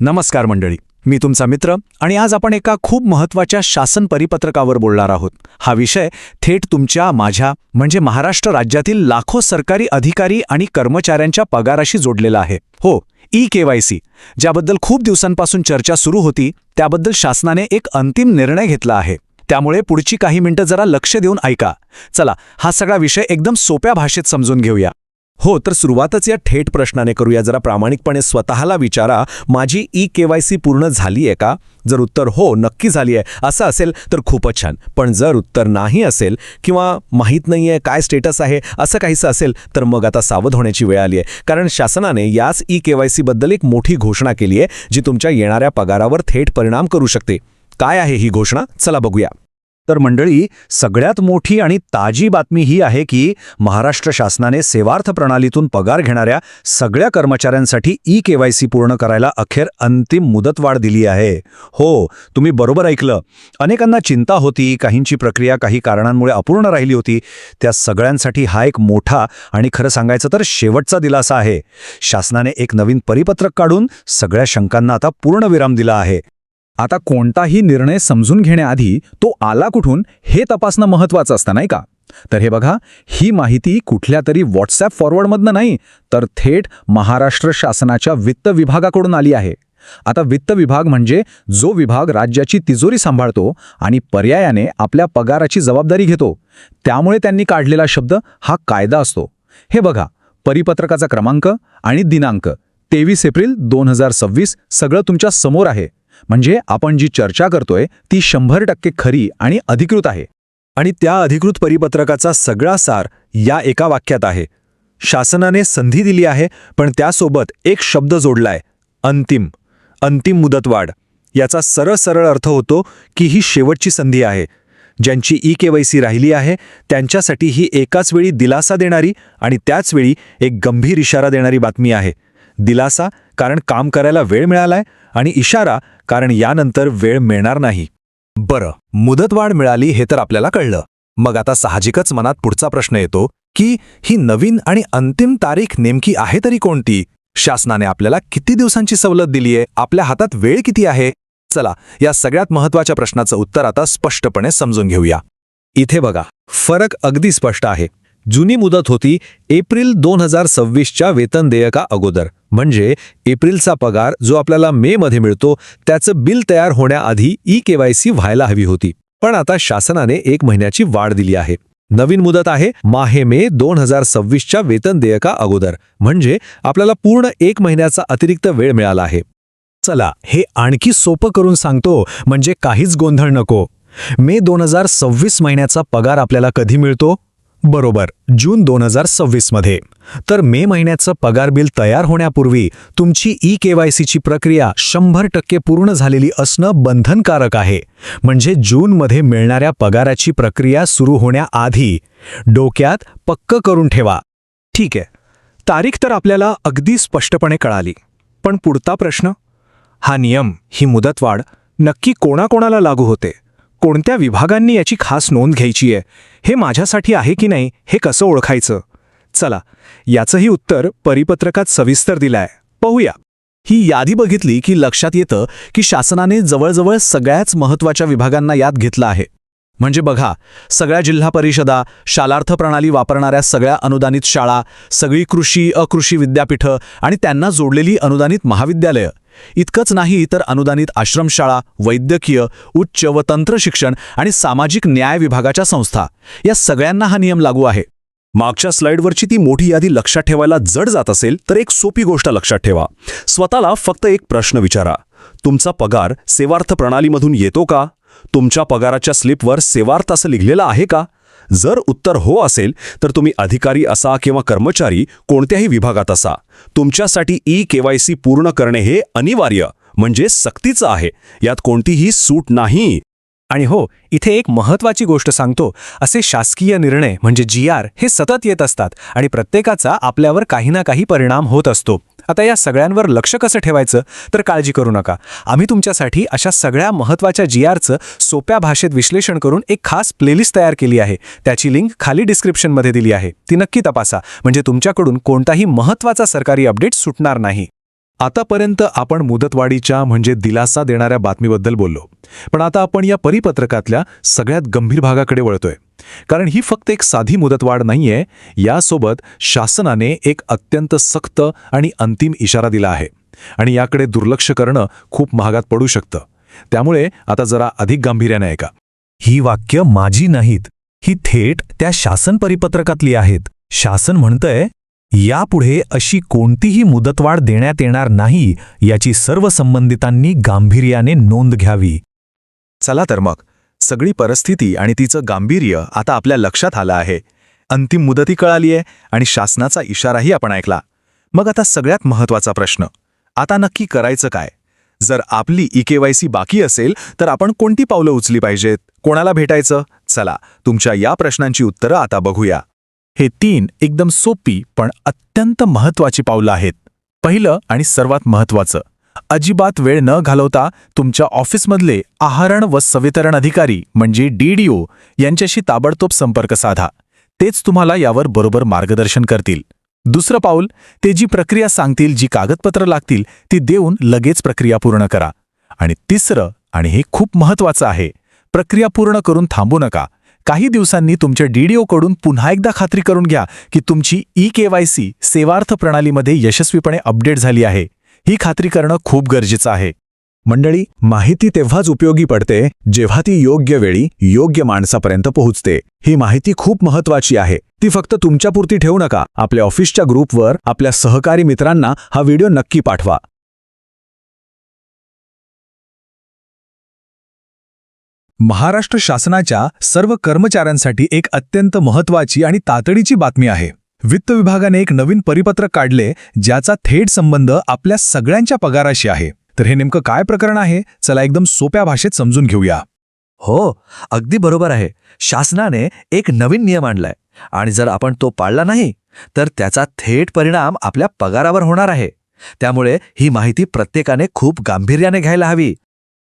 नमस्कार मंडळी, मी तुमचा मित्र आणि आज आपण एका खूप महत्त्वाच्या शासन परिपत्रकावर बोलणार आहोत. हा विषय थेट तुमच्या माझ्या म्हणजे महाराष्ट्र राज्यातील लाखो सरकारी अधिकारी आणि कर्मचाऱ्यांच्या पगाराशी जोडलेला आहे. हो, ई-केवायसी, ज्याबद्दल खूप दिवसांपासून चर्चा सुरू होती, त्याबद्दल शासनाने एक अंतिम निर्णय घेतला आहे. त्यामुळे पुढची काही मिनिटं जरा लक्ष देऊन ऐका. चला, हा सगळा विषय एकदम सोप्या भाषेत समजून घेऊया. हो, तर सुरुवातच या थेट प्रश्नाने करूया. जरा प्रामाणिकपणे स्वतःला विचारा, माझी ई-केवायसी पूर्ण झाली आहे का? जर उत्तर हो, नक्की झाली आहे असं असेल तर खूपच छान. पण जर उत्तर नाही असेल किंवा माहीत नाहीये काय स्टेटस आहे असं काहीसं असेल तर मग आता सावध होण्याची वेळ आली आहे. कारण शासनाने याच ई-केवायसी बद्दल एक मोठी घोषणा केली आहे, जी तुमच्या येणाऱ्या पगारावर थेट परिणाम करू शकते. काय आहे ही घोषणा? चला बघूया. तर मंडळी, सगळ्यात मोठी आणि ताजी बातमी ही आहे की महाराष्ट्र शासनाने सेवार्थ प्रणालीतून पगार घेणाऱ्या सगळ्या कर्मचाऱ्यांसाठी ई-केवायसी पूर्ण करायला अखेर अंतिम मुदतवाढ दिली आहे. हो, तुम्ही बरोबर ऐकलं. अनेकांना चिंता होती, काहींची प्रक्रिया काही कारणांमुळे अपूर्ण राहिली होती. त्या सगळ्यांसाठी हा एक मोठा आणि खरं सांगायचं तर शेवटचा दिलासा आहे. शासनाने एक नवीन परिपत्रक काढून सगळ्या शंकांना आता पूर्णविराम दिला आहे. आता कोणताही निर्णय समजून घेण्याआधी तो आला कुठून हे तपासणं महत्त्वाचं असतं, नाही का? तर हे बघा, ही माहिती कुठल्या तरी व्हॉट्सॲप फॉरवर्डमधनं नाही, तर थेट महाराष्ट्र शासनाच्या वित्त विभागाकडून आली आहे. आता वित्त विभाग म्हणजे जो विभाग राज्याची तिजोरी सांभाळतो आणि पर्यायाने आपल्या पगाराची जबाबदारी घेतो. त्यामुळे त्यांनी काढलेला शब्द हा कायदा असतो. हे बघा, परिपत्रकाचा क्रमांक आणि दिनांक 23 एप्रिल 2026 सगळं तुमच्या समोर आहे. म्हणजे आपण जी चर्चा करतोय ती 100% खरी आणि अधिकृत आहे. आणि त्या अधिकृत परिपत्रकाचा सगळा सार या एका वाक्यात आहे. शासनाने संधी दिली आहे, पण त्यासोबत एक शब्द जोडलाय, अंतिम. अंतिम मुदतवाढ. याचा सरळ अर्थ होतो की ही शेवटची संधी आहे. ज्यांची ई-केवायसी राहिली आहे त्यांच्यासाठी ही एकाच वेळी दिलासा देणारी आणि त्याचवेळी एक गंभीर इशारा देणारी बातमी आहे. दिलासा कारण काम करायला वेळ मिळालाय आणि इशारा कारण यानंतर वेळ मिळणार नाही. बरं, मुदतवाढ मिळाली हे तर आपल्याला कळलं. मग आता साहजिकच मनात पुढचा प्रश्न येतो की ही नवीन आणि अंतिम तारीख नेमकी आहे तरी कोणती? शासनाने आपल्याला किती दिवसांची सवलत दिलीये? आपल्या हातात वेळ किती आहे? चला, या सगळ्यात महत्त्वाच्या प्रश्नाचं उत्तर आता स्पष्टपणे समजून घेऊया. इथे बघा, फरक अगदी स्पष्ट आहे. जुनी मुदत होती एप्रिल 2026च्या वेतन देयका अगोदर, म्हणजे एप्रिलचा पगार जो आपल्याला मे मध्ये मिळतो त्याचं बिल तयार होण्याआधी ई-केवायसी व्हायला हवी होती. पण आता शासनाने 1 महिन्याची वाढ दिली आहे. नवीन मुदत आहे मे 2026च्या वेतन देयका अगोदर, म्हणजे आपल्याला पूर्ण 1 महिन्याचा अतिरिक्त वेळ मिळाला आहे. चला, हे आणखी सोपं करून सांगतो, म्हणजे काहीच गोंधळ नको. मे 2026 महिन्याचा पगार आपल्याला कधी मिळतो? बरोबर, जून 2026 मध्ये. तर मे महिन्याचं पगार बिल तयार होण्यापूर्वी तुमची ई-केवायसीची प्रक्रिया 100% पूर्ण झालेली असणं बंधनकारक आहे. म्हणजे जूनमध्ये मिळणाऱ्या पगाराची प्रक्रिया सुरू होण्याआधी डोक्यात पक्क करून ठेवा. ठीक आहे, तारीख तर आपल्याला अगदी स्पष्टपणे कळाली. पण पुढचा प्रश्न, हा नियम, ही मुदतवाढ नक्की कोणाकोणाला लागू होते? कोणत्या विभागांनी याची खास नोंद घ्यायची आहे? हे माझ्यासाठी आहे की नाही हे कसं ओळखायचं? चला, याचंही उत्तर परिपत्रकात सविस्तर दिलंय. पाहूया. ही यादी बघितली की लक्षात येतं की शासनाने जवळजवळ सगळ्याच महत्त्वाच्या विभागांना यात घेतलं आहे. म्हणजे बघा, सगळ्या जिल्हा परिषदा, शालार्थ प्रणाली वापरणाऱ्या सगळ्या अनुदानित शाळा, सगळी कृषी अकृषी विद्यापीठं आणि त्यांना जोडलेली अनुदानित महाविद्यालयं. इतकंच नाही तर अनुदानित आश्रमशाळा, वैद्यकीय, उच्च व तंत्र शिक्षण आणि सामाजिक न्याय विभागाच्या संस्था, या सगळ्यांना हा नियम लागू आहे. मागच्या स्लाइडवरची ती मोठी यादी लक्षात ठेवायला जड जात असेल तर एक सोपी गोष्ट लक्षात ठेवा. स्वतःला फक्त एक प्रश्न विचारा, तुमचा पगार सेवार्थ प्रणालीमधून येतो का? तुमच्या पगाराच्या स्लिपवर सेवार्थ असं लिहिलेलं आहे का? जर उत्तर हो असेल तर तुम्ही अधिकारी असा किंवा कर्मचारी कोणत्याही विभागात असा, तुमच्यासाठी ई-केवायसी पूर्ण करणे हे अनिवार्य, म्हणजे सक्तीचं आहे. यात कोणतीही सूट नाही. आणि हो, इथे एक महत्त्वाची गोष्ट सांगतो, असे शासकीय निर्णय म्हणजे GR हे सतत येत असतात आणि प्रत्येकाचा आपल्यावर काही ना काही परिणाम होत असतो. आता या सगळ्यांवर लक्ष कसं ठेवायचं? तर काळजी करू नका. आम्ही तुमच्यासाठी अशा सगळ्या महत्त्वाच्या GRचं सोप्या भाषेत विश्लेषण करून एक खास प्लेलिस्ट तयार केली आहे. त्याची लिंक खाली डिस्क्रिप्शनमध्ये दिली आहे. ती नक्की तपासा, म्हणजे तुमच्याकडून कोणताही महत्त्वाचा सरकारी अपडेट सुटणार नाही. आतापर्यंत आपण मुदतवाढीच्या म्हणजे दिलासा देणाऱ्या बातमीबद्दल बोललो, पण आता आपण या परिपत्रकातल्या सगळ्यात गंभीर भागाकडे वळतोय. कारण ही फक्त एक साधी मुदतवाढ नाहीये, यासोबत शासनाने एक अत्यंत सक्त आणि अंतिम इशारा दिला आहे. आणि याकडे दुर्लक्ष करणं खूप महागात पडू शकतं. त्यामुळे आता जरा अधिक गांभीर्याने ऐका. ही वाक्य माझी नाहीत, ही थेट त्या शासन परिपत्रकातली आहेत. शासन म्हणतंय, यापुढे अशी कोणतीही मुदतवाढ देण्यात येणार नाही, याची सर्व संबंधितांनी गांभीर्याने नोंद घ्यावी. चला तर मग, सगळी परिस्थिती आणि तिचं गांभीर्य आता आपल्या लक्षात आलं आहे. अंतिम मुदती कळालीये आणि शासनाचा इशाराही आपण ऐकला. मग आता सगळ्यात महत्त्वाचा प्रश्न, आता नक्की करायचं काय? जर आपली EKYC बाकी असेल तर आपण कोणती पावलं उचलली पाहिजेत? कोणाला भेटायचं? चला, तुमच्या या प्रश्नांची उत्तरं आता बघूया. हे 3 एकदम सोपी पण अत्यंत महत्त्वाची पावलं आहेत. पहिलं आणि सर्वात महत्त्वाचं, अजिबात वेळ न घालवता तुमच्या ऑफिसमधले आहरण व संवितरण अधिकारी म्हणजे DDO यांच्याशी ताबडतोब संपर्क साधा. तेच तुम्हाला यावर बरोबर मार्गदर्शन करतील. दुसरं पाऊल, ते जी प्रक्रिया सांगतील, जी कागदपत्र लागतील ती देऊन लगेच प्रक्रिया पूर्ण करा. आणि तिसरं, आणि हे खूप महत्त्वाचं आहे, प्रक्रिया पूर्ण करून थांबू नका. काही दिवसांनी तुमच्या DDO कडून पुन्हा एकदा खात्री करून घ्या की तुमची EKYC सेवार्थ प्रणालीमध्ये यशस्वीपणे अपडेट झाली आहे. ही खात्री करणं खूप गरजेचं आहे. मंडळी, माहिती तेव्हाच उपयोगी पडते जेव्हा ती योग्य वेळी योग्य माणसापर्यंत पोहोचते. ही माहिती खूप महत्त्वाची आहे. ती फक्त तुमच्यापुरती ठेवू नका. आपल्या ऑफिसच्या ग्रुपवर आपल्या सहकारी मित्रांना हा व्हिडिओ नक्की पाठवा. महाराष्ट्र शासनाच्या सर्व कर्मचाऱ्यांसाठी एक अत्यंत महत्त्वाची आणि तातडीची बातमी आहे. वित्त विभागाने एक नवीन परिपत्रक काढले, ज्याचा थेट संबंध आपल्या सगळ्यांच्या पगाराशी आहे. तर हे नेमकं काय प्रकरण आहे? चला एकदम सोप्या भाषेत समजून घेऊया. हो, अगदी बरोबर आहे. शासनाने एक नवीन नियम आणलाय आणि जर आपण तो पाळला नाही तर त्याचा थेट परिणाम आपल्या पगारावर होणार आहे. त्यामुळे ही माहिती प्रत्येकाने खूप गांभीर्याने घ्यायला हवी.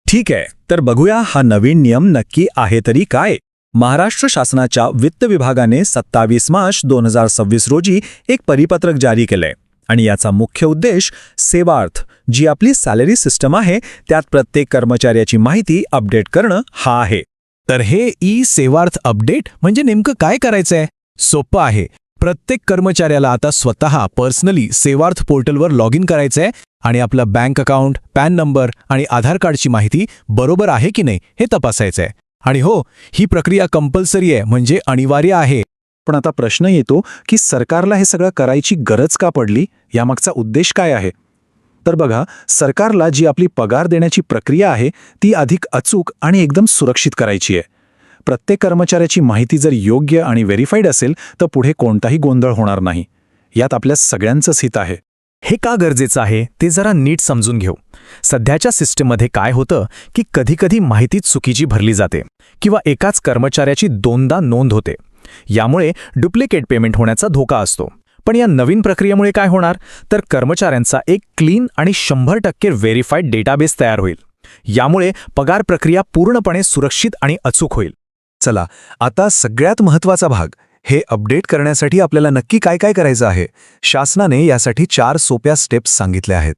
ठीक आहे, तर बघूया हा नवीन नियम नक्की आहे तरी काय. महाराष्ट्र शासनाच्या वित्त विभागाने 27 मार्च 2026 रोजी एक परिपत्रक जारी केलंय. आणि याचा मुख्य उद्देश सेवार्थ, जी आपली सॅलरी सिस्टम आहे, त्यात प्रत्येक कर्मचाऱ्याची माहिती अपडेट करणं हा आहे. तर हे सेवार्थ अपडेट म्हणजे नेमकं काय करायचंय? सोपं आहे. प्रत्येक कर्मचाऱ्याला आता स्वतः पर्सनली सेवार्थ पोर्टलवर लॉग इन करायचंय आणि आपलं बँक अकाउंट, पॅन नंबर आणि आधार कार्डची माहिती बरोबर आहे की नाही हे तपासायचंय. आणि हो, ही प्रक्रिया कंपल्सरी आहे, म्हणजे अनिवार्य आहे. पण आता प्रश्न येतो की सरकारला हे सगळं करायची गरज का पडली? यामागचा उद्देश काय आहे? तर बघा, सरकारला जी आपली पगार देण्याची प्रक्रिया आहे ती अधिक अचूक आणि एकदम सुरक्षित करायची आहे. प्रत्येक कर्मचाऱ्याची माहिती जर योग्य आणि व्हेरीफाईड असेल तर पुढे कोणताही गोंधळ होणार नाही. यात आपल्या सगळ्यांचंच हित आहे. हे का गरजेचं आहे ते जरा नीट समजून घेऊ. सध्याच्या सिस्टममध्ये काय होतं की कधीकधी माहिती चुकीची भरली जाते किंवा एकाच कर्मचाऱ्याची दोनदा नोंद होते. यामुळे डुप्लिकेट पेमेंट होण्याचा धोका असतो. पण या नवीन प्रक्रियेमुळे काय होणार तर कर्मचाऱ्यांचा एक क्लीन आणि 100% व्हेरीफाईड डेटाबेस तयार होईल. यामुळे पगार प्रक्रिया पूर्णपणे सुरक्षित आणि अचूक होईल. चला, आता सगळ्यात महत्त्वाचा भाग, हे अपडेट करण्यासाठी आपल्याला नक्की काय काय करायचं आहे. शासनाने यासाठी 4 सोप्या स्टेप्स सांगितल्या आहेत.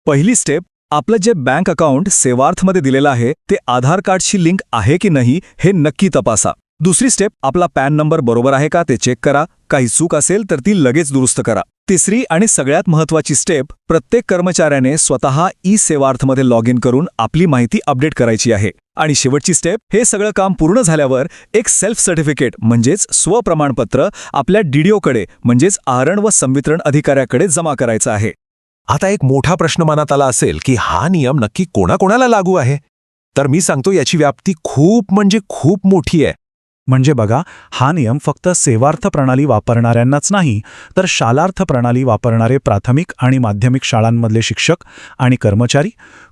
पहिली स्टेप, आपलं जे बँक अकाउंट सेवार्थमध्ये दिलेलं आहे ते आधार कार्डशी लिंक आहे की नाही हे नक्की तपासा. दुसरी स्टेप, आपला पॅन नंबर बरोबर आहे का ते चेक करा. काही चूक असेल तर ती लगेच दुरुस्त करा. तिसरी आणि सगळ्यात महत्त्वाची स्टेप, प्रत्येक कर्मचाऱ्याने स्वतः सेवार्थमध्ये लॉग इन करून आपली माहिती अपडेट करायची आहे. आणि शेवटची स्टेप, हे सगळं काम पूर्ण झाल्यावर एक सेल्फ सर्टिफिकेट म्हणजेच स्वप्रमाणपत्र आपल्या DDO कडे म्हणजेच आहरण व संवितरण अधिकाऱ्याकडे जमा करायचं आहे. आता एक मोठा प्रश्न मनात आला असेल की हा नियम नक्की कोणाकोणाला लागू आहे? तर मी सांगतो, याची व्याप्ती खूप म्हणजे खूप मोठी आहे. म्हणजे बघा, हा नियम फक्त सेवार्थ प्रणाली वापरणाऱ्यांनाच नाही, तर शालार्थ प्रणाली वापरणारे प्राथमिक आणि माध्यमिक शाळांमधले शिक्षक आणि कर्मचारी,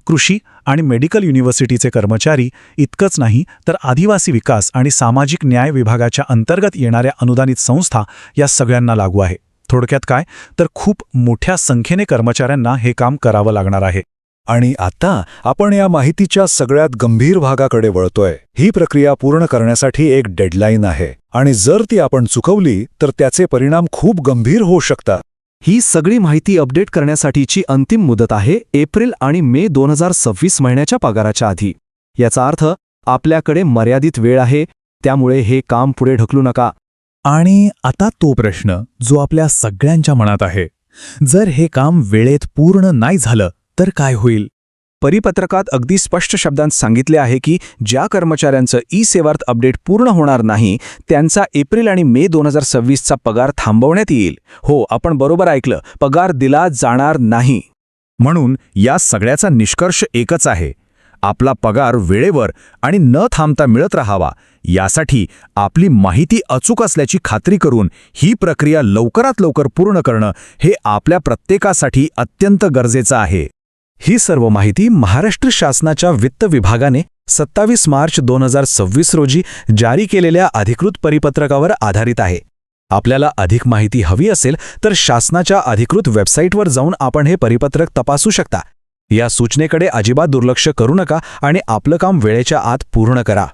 कृषी आणि मेडिकल युनिव्हर्सिटीचे कर्मचारी इतकंच नाही तर आदिवासी विकास आणि सामाजिक न्याय विभागाच्या अंतर्गत येणाऱ्या अनुदानित संस्था या सगळ्यांना लागू आहे. थोडक्यात काय तर खूप मोठ्या संख्येने कर्मचाऱ्यांना हे काम करावं लागणार आहे. आणि आता आपण या माहितीच्या सगळ्यात गंभीर भागाकडे वळतोय. ही प्रक्रिया पूर्ण करण्यासाठी एक डेडलाईन आहे आणि जर ती आपण चुकवली तर त्याचे परिणाम खूप गंभीर होऊ शकतात. ही सगळी माहिती अपडेट करण्यासाठीची अंतिम मुदत आहे एप्रिल आणि मे 2026 महिन्याच्या पगाराच्या आधी. याचा अर्थ आपल्याकडे मर्यादित वेळ आहे, त्यामुळे हे काम पुढे ढकलू नका. आणि आता तो प्रश्न जो आपल्या सगळ्यांच्या मनात आहे, जर हे काम वेळेत पूर्ण नाही झालं तर काय होईल? परिपत्रकात अगदी स्पष्ट शब्दांत सांगितले आहे की ज्या कर्मचाऱ्यांचं ई-सेवार्थ अपडेट पूर्ण होणार नाही त्यांचा एप्रिल आणि मे 2026चा पगार थांबवण्यात येईल. हो, आपण बरोबर ऐकलं, पगार दिला जाणार नाही. म्हणून या सगळ्याचा निष्कर्ष एकच आहे. आपला पगार वेळेवर आणि न थांबता मिळत राहावा यासाठी आपली माहिती अचूक असल्याची खात्री करून ही प्रक्रिया लवकरात लवकर पूर्ण करणं हे आपल्या प्रत्येकासाठी अत्यंत गरजेचं आहे. ही सर्व माहिती महाराष्ट्र शासनाच्या वित्त विभागाने 27 मार्च 2026 रोजी जारी केलेल्या अधिकृत परिपत्रकावर आधारित आहे. आपल्याला अधिक माहिती हवी असेल तर शासनाच्या अधिकृत वेबसाईटवर जाऊन आपण हे परिपत्रक तपासू शकता. या सूचनेकडे अजिबात दुर्लक्ष करू नका आणि आपलं काम वेळेच्या आत पूर्ण करा.